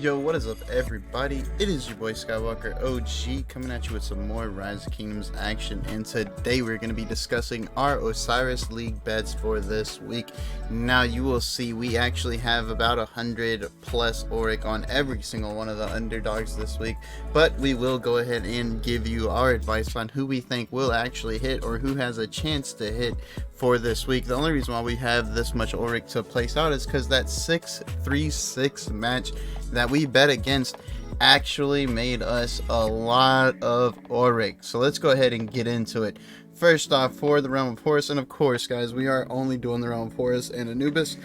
Yo, what is up, everybody? It is your boy Skywalker OG coming at you with some more Rise of Kingdoms action, and today we're going to be discussing our Osiris League bets for this week. Now, you will see we actually have about 100 plus Auric on every single one of the underdogs this week, but we will go ahead and give you our advice on who we think will actually hit or who has a chance to hit for this week. The only reason why we have this much Auric to place out is because that 6-3-6 match that we bet against actually made us a lot of Auric. So let's go ahead and get into it. First off, for the Realm of Horus, and of course guys, we are only doing the Realm of Horus and Anubis.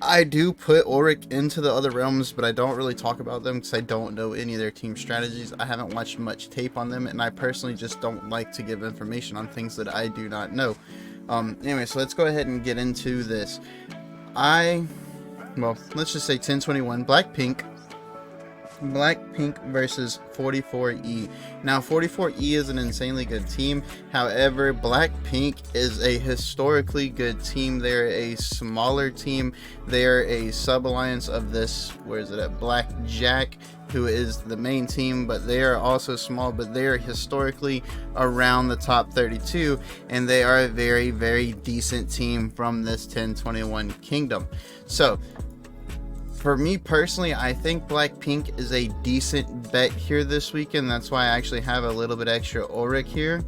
I do put Auric into the other realms, but I don't really talk about them because I don't know any of their team strategies. I haven't watched much tape on them, and I personally just don't like to give information on things that I do not know. Anyway, so let's go ahead and get into this. Well, let's just say 1021 Blackpink versus 44E. Now, 44E is an insanely good team. However, Blackpink is a historically good team. They're a smaller team. They're a sub-alliance of this, where is it at, Blackjack, who is the main team, but they are also small, but they are historically around the top 32, and they are a very, very decent team from this 1021 kingdom. So, for me personally, I think Blackpink is a decent bet here this weekend. That's why I actually have a little bit extra Auric here.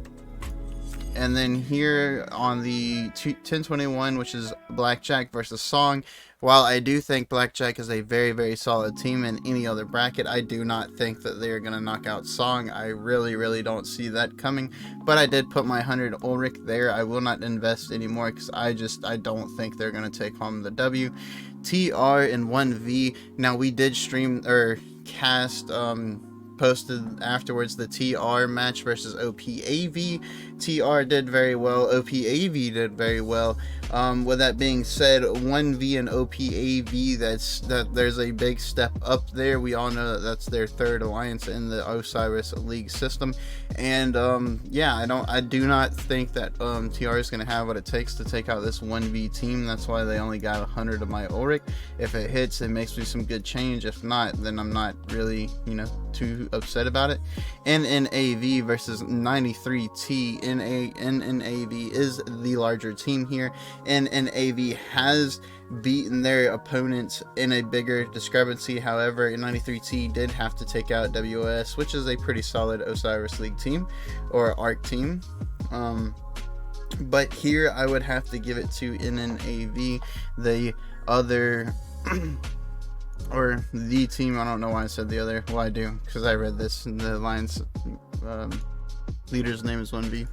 And then here on the 1021, which is Blackjack versus Song, while I do think Blackjack is a very, very solid team in any other bracket, I do not think that they are going to knock out Song. I really, really don't see that coming. But I did put my 100 Auric there. I will not invest anymore because I don't think they're going to take home the W. TR and 1V. Now, we did stream or cast posted afterwards the TR match versus OPAV. TR did very well, OPAV did very well. With that being said, 1V and OPAV, there's a big step up there. We all know that that's their third alliance in the Osiris League system, and yeah, I do not think that TR is going to have what it takes to take out this 1V team. That's why they only got 100 of my Auric. If it hits, it makes me some good change. If not, then I'm not really, too upset about it. NNAV versus 93T. NNAV is the larger team here. NNAV has beaten their opponents in a bigger discrepancy. However, 93T did have to take out WOS, which is a pretty solid Osiris League team or ARC team. But here I would have to give it to NNAV, the other or the team. I don't know why I said the other. Well, I do, because I read this, and the Alliance leader's name is 1V.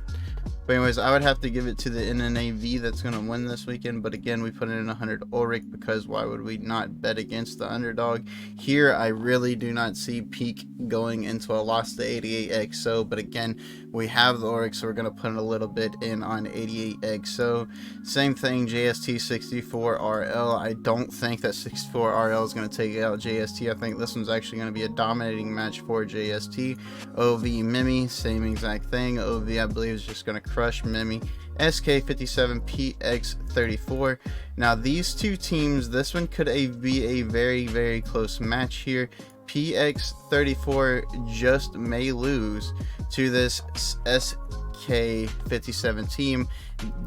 But anyways, I would have to give it to the NNAV that's going to win this weekend. But again, we put in 100 Auric because why would we not bet against the underdog? Here, I really do not see Peak going into a loss to 88XO. But again, we have the Auric, so we're going to put a little bit in on 88XO. Same thing, JST 64RL. I don't think that 64RL is going to take out JST. I think this one's actually going to be a dominating match for JST. OV Mimi, same exact thing. OV, I believe, is just going to crush Mimi. SK57 PX34. Now, these two teams, this one could be a very, very close match here. PX34 just may lose to this SK57 team.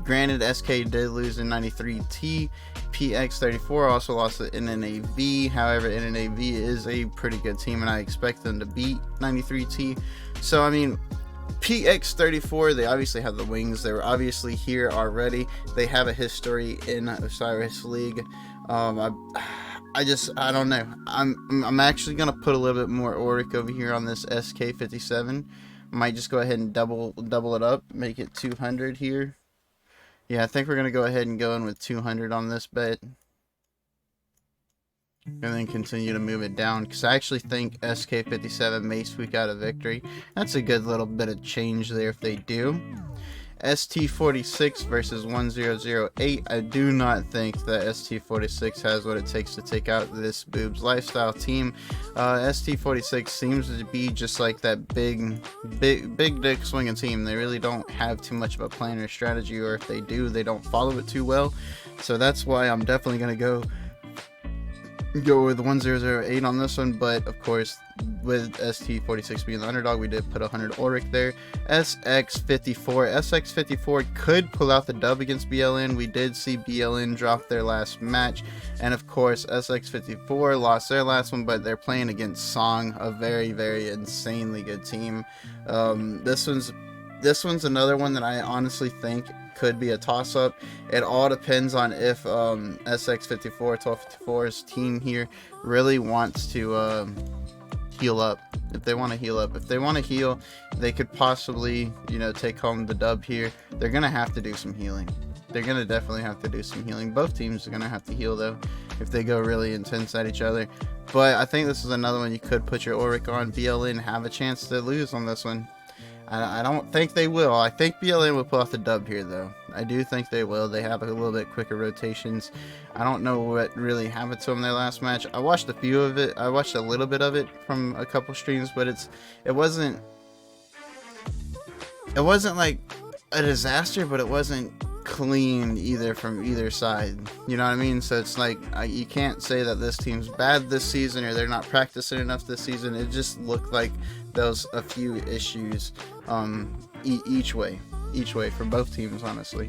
Granted, SK did lose in 93T. PX34 also lost to NNAV. However, NNAV is a pretty good team, and I expect them to beat 93T. So, I mean, PX34, they obviously have the wings. They were obviously here already. They have a history in Osiris League. I don't know. I'm actually gonna put a little bit more Auric over here on this SK57. Might just go ahead and double it up, make it 200 here. Yeah, I think we're gonna go ahead and go in with 200 on this bet, and then continue to move it down, because I actually think SK57 may squeak out a victory. That's a good little bit of change there if they do. ST46 versus 1008. I do not think that ST46 has what it takes to take out this Boobs Lifestyle team. ST46 seems to be just like that big dick swinging team. They really don't have too much of a plan or strategy, or if they do, they don't follow it too well. So that's why I'm definitely going to go go with 1008 on this one, but of course with ST46 being the underdog, we did put 100 Auric there. SX54 could pull out the dub against BLN. We did see BLN drop their last match, and of course SX54 lost their last one, but they're playing against Song, a very, very insanely good team. This one's another one that I honestly think could be a toss-up. It all depends on if SX54 1254's team here really wants to heal up. If they want to heal up, if they want to heal, they could possibly, you know, take home the dub here. They're gonna have to do some healing. They're gonna definitely have to do some healing. Both teams are gonna have to heal though if they go really intense at each other. But I think this is another one you could put your Auric on. BLN have a chance to lose on this one. I don't think they will. I think BLN will pull off the dub here, though. I do think they will. They have a little bit quicker rotations. I don't know what really happened to them their last match. I watched a few of it. I watched a little bit of it from a couple streams, but it wasn't like a disaster, but it wasn't clean either from either side. You know what I mean? So it's like you can't say that this team's bad this season or they're not practicing enough this season. It just looked like there was a few issues each way for both teams, honestly.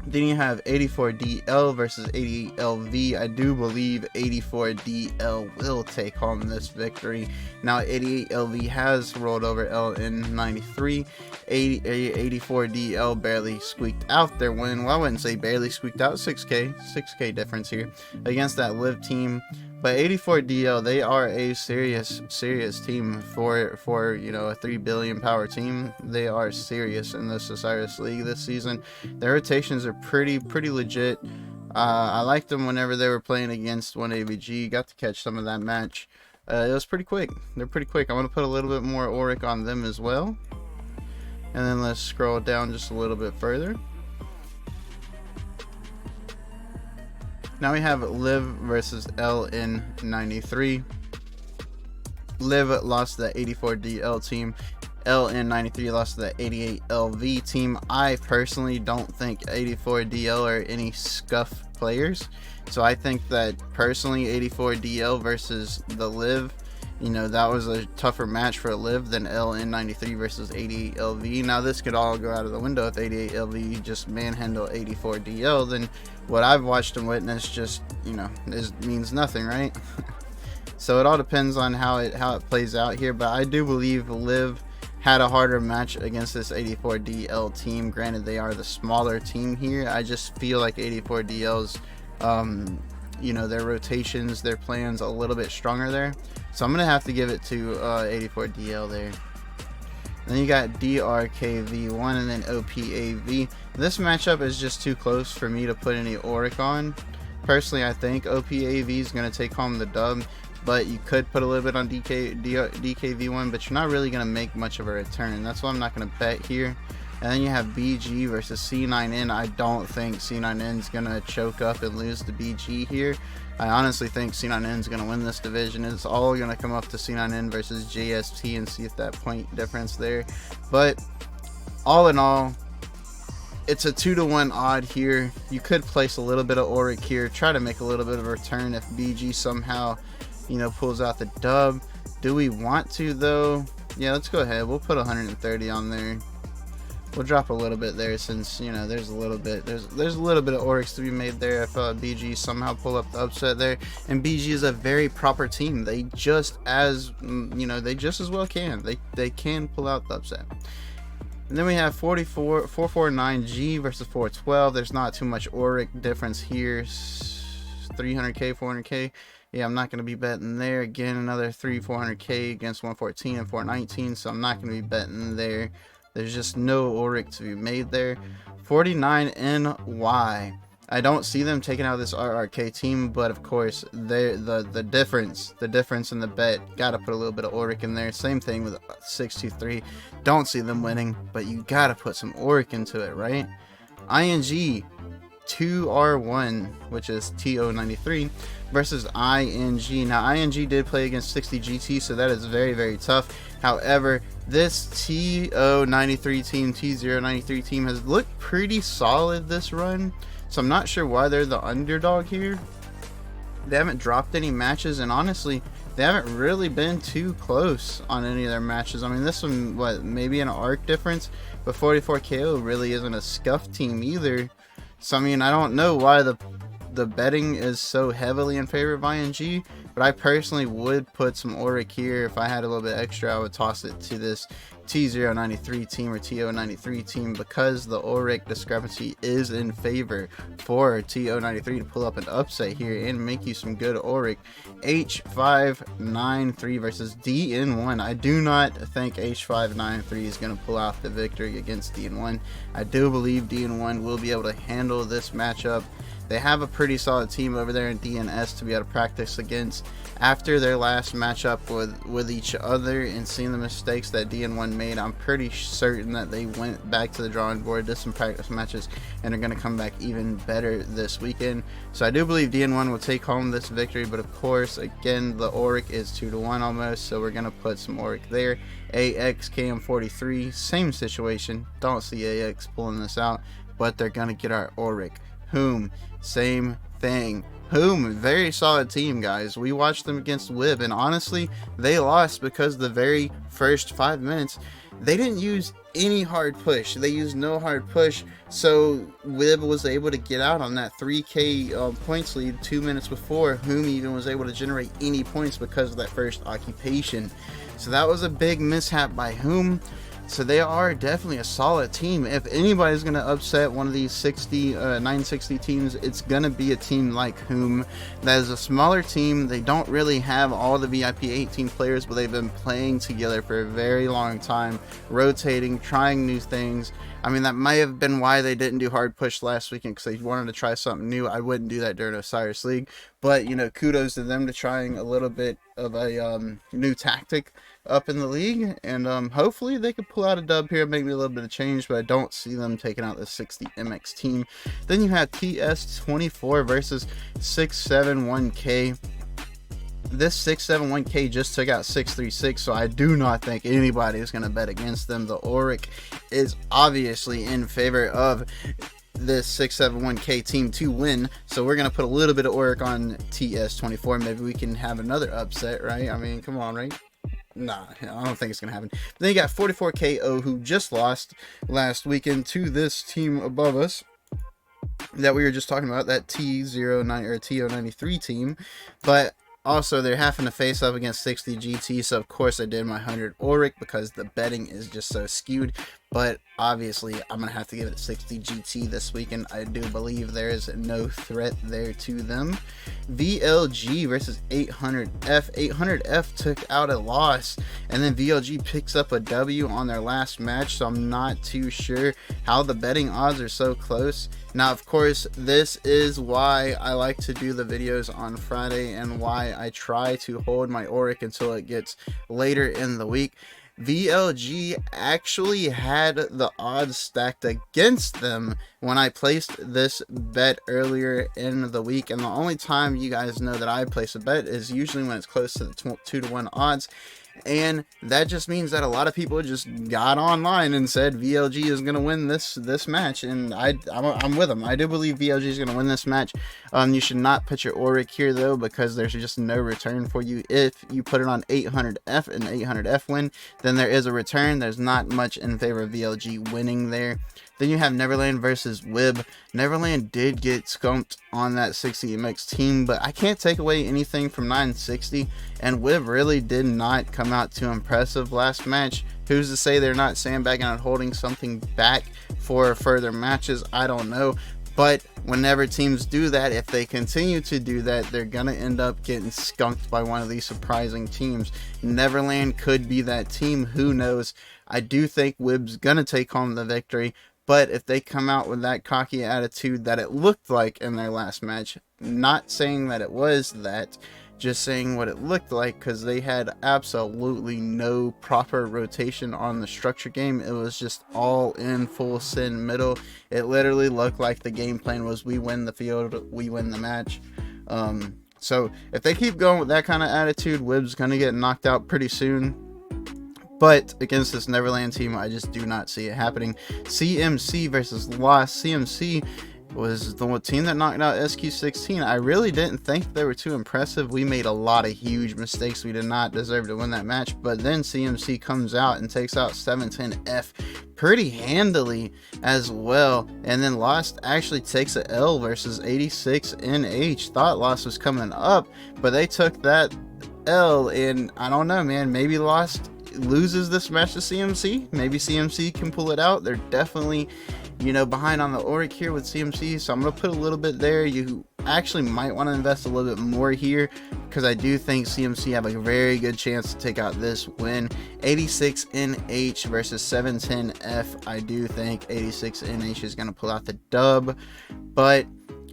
Then you have 84DL versus 88LV. I do believe 84DL will take home this victory. Now 88LV has rolled over LN93. 84DL barely squeaked out their win. Well, I wouldn't say barely squeaked out. 6k difference here against that Live team. But 84DL, they are a serious team for you know, a 3 billion power team. They are serious in this Osiris League this season. Their rotations are pretty legit. I liked them whenever they were playing against 1AVG. Got to catch some of that match. It was pretty quick. They're pretty quick. I want to put a little bit more Auric on them as well. And then let's scroll down just a little bit further. Now we have Liv versus LN93. Liv lost to the 84DL team. LN93 lost to the 88LV team. I personally don't think 84DL are any scuff players. So I think that personally 84DL versus the Liv, you know, that was a tougher match for Liv than LN93 versus 88LV. Now this could all go out of the window if 88LV just manhandle 84DL. Then what I've watched and witnessed just, you know, means nothing, right? So it all depends on how it plays out here. But I do believe Liv had a harder match against this 84DL team. Granted, they are the smaller team here. I just feel like 84DL's you know, their rotations, their plans a little bit stronger there. So I'm gonna have to give it to 84DL there. Then you got DRKV1 and then OPAV. This matchup is just too close for me to put any Auric on. Personally, I think OPAV is gonna take home the dub, but you could put a little bit on DKV1, but you're not really gonna make much of a return. That's why I'm not gonna bet here. And then you have BG versus C9N. I don't think C9N is going to choke up and lose to BG here. I honestly think C9N is going to win this division. It's all going to come up to C9N versus JST and see if that point difference there. But all in all, it's a 2-to-1 odd here. You could place a little bit of Auric here. Try to make a little bit of a return if BG somehow, you know, pulls out the dub. Do we want to, though? Yeah, let's go ahead. We'll put 130 on there. We'll drop a little bit there since, you know, there's a little bit of Aurics to be made there if BG somehow pull up the upset there. And BG is a very proper team. They just as, you know, they just as well can. They can pull out the upset. And then we have 449G versus 412. There's not too much Auric difference here. 300k, 400k. Yeah, I'm not going to be betting there. Again, another 400k against 114 and 419. So I'm not going to be betting there. There's just no Auric to be made there. 49NY. I don't see them taking out this RRK team, but of course, the difference in the bet, gotta put a little bit of Auric in there. Same thing with 623. Don't see them winning, but you gotta put some Auric into it, right? ING 2R1, which is TO93 versus ING. Now ING did play against 60 GT, so that is very, very tough. However, this TO93 team, T093 team has looked pretty solid this run, so I'm not sure why they're the underdog here. They haven't dropped any matches, and honestly, they haven't really been too close on any of their matches. I mean, this one, what, maybe an arc difference, but 44 KO really isn't a scuff team either. So, I mean, I don't know why the betting is so heavily in favor of ING, but I personally would put some Auric here. If I had a little bit extra, I would toss it to this T093 team or TO93 team, because the Auric discrepancy is in favor for TO93 to pull up an upset here and make you some good Auric. H593 versus DN1. I do not think H593 is going to pull out the victory against DN1. I do believe DN1 will be able to handle this matchup. They have a pretty solid team over there in DNS to be able to practice against. After their last matchup with each other and seeing the mistakes that DN1 made, I'm pretty certain that they went back to the drawing board, did some practice matches, and are going to come back even better this weekend. So I do believe DN1 will take home this victory, but of course, again, the Auric is 2-1 almost, so we're going to put some Auric there. AX KM43, same situation. Don't see AX pulling this out, but they're going to get our Auric. Whom, same thing. Whom, very solid team, guys. We watched them against Wib, and honestly, they lost because the very first 5 minutes, they didn't use any hard push. They used no hard push, so Wib was able to get out on that 3k points lead 2 minutes before Whom even was able to generate any points because of that first occupation. So that was a big mishap by Whom. So they are definitely a solid team. If anybody's going to upset one of these 960 teams, it's going to be a team like Whom. That is a smaller team. They don't really have all the VIP 18 players, but they've been playing together for a very long time, rotating, trying new things. I mean, that might have been why they didn't do hard push last weekend, because they wanted to try something new. I wouldn't do that during Osiris League, but, you know, kudos to them to trying a little bit of a new tactic up in the league, and hopefully they could pull out a dub here and make me a little bit of change, but I don't see them taking out the 60 MX team. Then you have TS24 versus 671K. This 671K just took out 636, so I do not think anybody is going to bet against them. The Auric is obviously in favor of this 671K team to win, so we're going to put a little bit of Auric on TS24. Maybe we can have another upset, right? I mean, come on, right? Nah, I don't think it's going to happen. Then you got 44KO, who just lost last weekend to this team above us that we were just talking about, that T09 or TO93 team, but also they're having to face up against 60 GT, so of course I did my 100 Auric because the betting is just so skewed. But obviously I'm going to have to give it 60 GT this weekend. I do believe there is no threat there to them. VLG versus 800F. 800F took out a loss, and then VLG picks up a W on their last match, so I'm not too sure how the betting odds are so close. Now, of course, this is why I like to do the videos on Friday and why I try to hold my Auric until it gets later in the week. VLG actually had the odds stacked against them when I placed this bet earlier in the week, and the only time you guys know that I place a bet is usually when it's close to the 2-1 odds. And that just means that a lot of people just got online and said VLG is going to win this match, and I'm with them. I do believe VLG is going to win this match. You should not put your Auric here though, because there's just no return for you. If you put it on 800F and 800F win, then there is a return. There's not much in favor of VLG winning there. Then you have Neverland versus Wib. Neverland did get skunked on that 60 MX team, but I can't take away anything from 960, and Wib really did not come out too impressive last match. Who's to say they're not sandbagging and holding something back for further matches? I don't know. But whenever teams do that, if they continue to do that, they're going to end up getting skunked by one of these surprising teams. Neverland could be that team. Who knows? I do think Wib's going to take home the victory. But if they come out with that cocky attitude that it looked like in their last match, not saying that it was that, just saying what it looked like, because they had absolutely no proper rotation on the structure game. It was just all in full sin middle. It literally looked like the game plan was we win the field, we win the match. So if they keep going with that kind of attitude, Wib's going to get knocked out pretty soon. But against this Neverland team, I just do not see it happening. CMC versus Lost. CMC was the team that knocked out SQ16. I really didn't think they were too impressive. We made a lot of huge mistakes. We did not deserve to win that match, but then CMC comes out and takes out 710F pretty handily as well, and then Lost actually takes a L versus 86NH. Thought Lost was coming up, but they took that L, and I don't know, man, maybe Lost loses this match to CMC. Maybe CMC can pull it out. They're definitely, you know, behind on the Auric here with CMC, so I'm gonna put a little bit there. You actually might want to invest a little bit more here, because I do think CMC have a very good chance to take out this win. 86NH versus 710F. I do think 86NH is gonna pull out the dub, but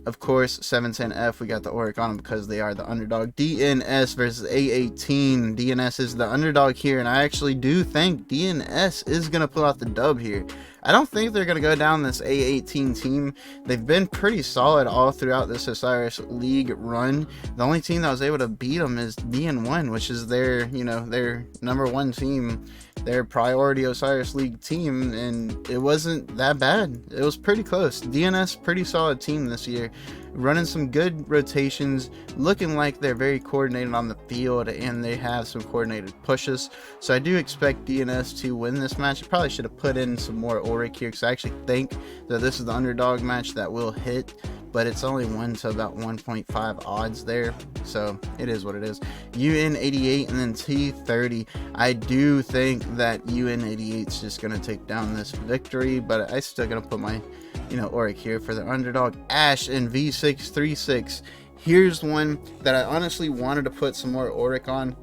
of course 710F, we got the Auric on them because they are the underdog. DNS versus A18. DNS is the underdog here, and I actually do think DNS is going to pull out the dub here. I don't think they're going to go down this A18 team. They've been pretty solid all throughout this Osiris League run. The only team that was able to beat them is DN1, which is their, you know, their #1 team, their priority Osiris League team, and it wasn't that bad. It was pretty close. DNS, pretty solid team this year, running some good rotations, looking like they're very coordinated on the field, and they have some coordinated pushes. So I do expect DNS to win this match. I probably should have put in some more Auric here, because I actually think that this is the underdog match that will hit, but it's only 1 to about 1.5 odds there, so it is what it is. UN88 and then T30. I do think that UN88 is just going to take down this victory, but I still going to put my, you know, Auric here for the underdog. Ash and V636. Here's one that I honestly wanted to put some more Auric on,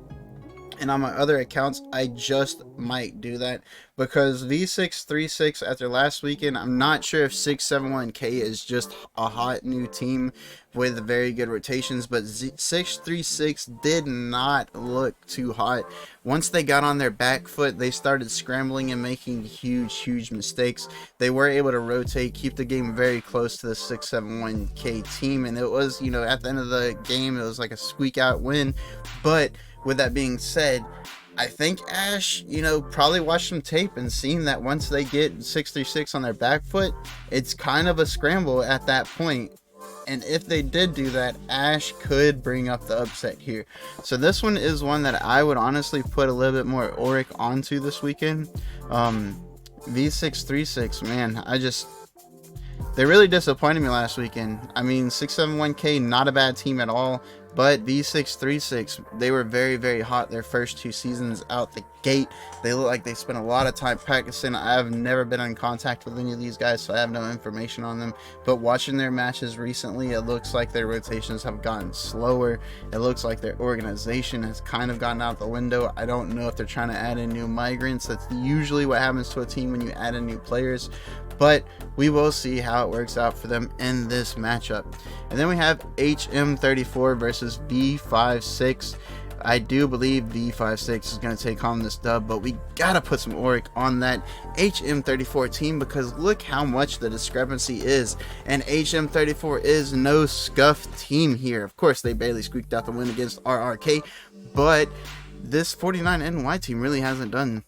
and on my other accounts I just might do that, because V636 after last weekend, I'm not sure if 671K is just a hot new team with very good rotations, but 636 did not look too hot. Once they got on their back foot, they started scrambling and making huge mistakes. They were able to rotate, keep the game very close to the 671K team, and it was, you know, at the end of the game it was like a squeak out win. But with that being said, I think Ash, you know, probably watched some tape and seen that once they get 636 on their back foot, it's kind of a scramble at that point. And if they did do that, Ash could bring up the upset here. So this one is one that I would honestly put a little bit more Auric onto this weekend. V636, man, they really disappointed me last weekend. I mean, 671K, not a bad team at all, but V636, they were very hot their first 2 seasons out the gate. They look like they spent a lot of time practicing. I have never been in contact with any of these guys, so I have no information on them, but watching their matches recently, it looks like their rotations have gotten slower. It looks like their organization has kind of gotten out the window. I don't know if they're trying to add in new migrants. That's usually what happens to a team when you add in new players, but we will see how it works out for them in this matchup. And then we have HM34 versus V56. I do believe V56 is going to take home this dub, but we got to put some Auric on that HM34 team, because look how much the discrepancy is, and HM34 is no scuff team here. Of course, they barely squeaked out the win against RRK, but this 49NY team really hasn't done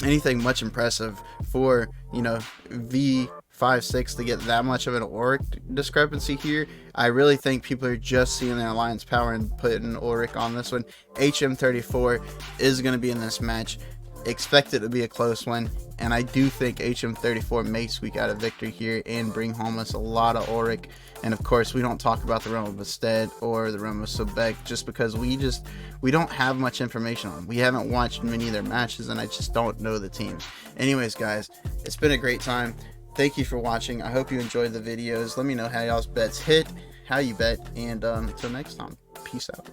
anything much impressive for, you know, V56 to get that much of an Auric discrepancy here. I really think people are just seeing their alliance power and putting Auric on this one. HM34 is going to be in this match. Expect it to be a close one, and I do think HM34 may squeak out a victory here and bring home us a lot of Auric. And of course, we don't talk about the realm of Basted or the realm of Sobek just because we don't have much information on them. We haven't watched many of their matches, and I just don't know the teams. Anyways, guys, it's been a great time. Thank you for watching. I hope you enjoyed the videos. Let me know how y'all's bets hit, how you bet, and until next time, peace out.